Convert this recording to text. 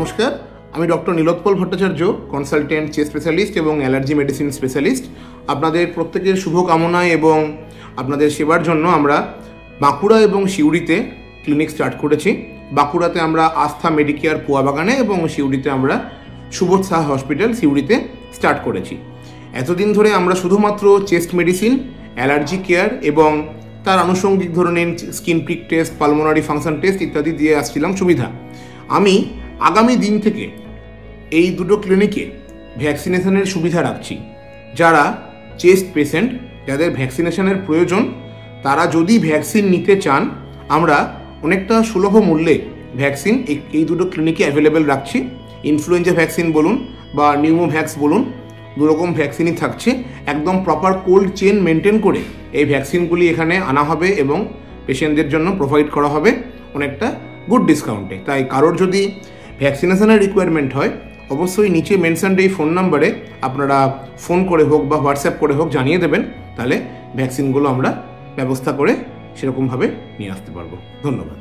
নমস্কার, আমি ডক্টর নীলোৎপল Bhattacharya, consultant chest specialist এবং অ্যালার্জি মেডিসিন স্পেশালিস্ট। আপনাদের প্রত্যেকের শুভকামনায় এবং আপনাদের সেবার জন্য আমরা বাঁকুড়া এবং সিউড়িতে ক্লিনিক স্টার্ট করেছি। বাঁকুড়াতে আমরা আস্থা মেডিকেয়ার পোয়াবাগানে এবং সিউড়িতে আমরা সুবোধ সাহা হসপিটাল সিউড়িতে স্টার্ট করেছি। এতদিন ধরে আমরা শুধুমাত্র চেস্ট মেডিসিন, অ্যালার্জি কেয়ার এবং তার আনুষঙ্গিক ধরনের skin prick test, pulmonary function test ইত্যাদি দিয়ে আসছিলাম সুবিধা। আমি আগামী দিন থেকে এই দুটো ক্লিনিকে ভ্যাকসিনেশনের সুবিধা রাখছি। যারা চেস্ট পেশেন্ট, যাদের ভ্যাকসিনেশনের প্রয়োজন, তারা যদি ভ্যাকসিন নিতে চান, আমরা অনেকটা সুলভ মূল্যে ভ্যাকসিন এই দুটো ক্লিনিকে অ্যাভেলেবেল রাখছি। ইনফ্লুয়েঞ্জা ভ্যাকসিন বলুন বা নিউমোভ্যাক্স বলুন, দুরকম ভ্যাকসিনই থাকছে। একদম প্রপার কোল্ড চেন মেনটেন করে এই ভ্যাকসিনগুলি এখানে আনা হবে এবং পেশেন্টদের জন্য প্রোভাইড করা হবে অনেকটা গুড ডিসকাউন্টে। তাই কারোর যদি ভ্যাকসিনেশনের রিকোয়ারমেন্ট হয়, অবশ্যই নিচে মেনশনড এই ফোন নাম্বারে আপনারা ফোন করে হোক বা হোয়াটসঅ্যাপ করে হোক জানিয়ে দেবেন, তাহলে ভ্যাকসিনগুলো আমরা ব্যবস্থা করে সেরকমভাবে নিয়ে আসতে পারবো। ধন্যবাদ।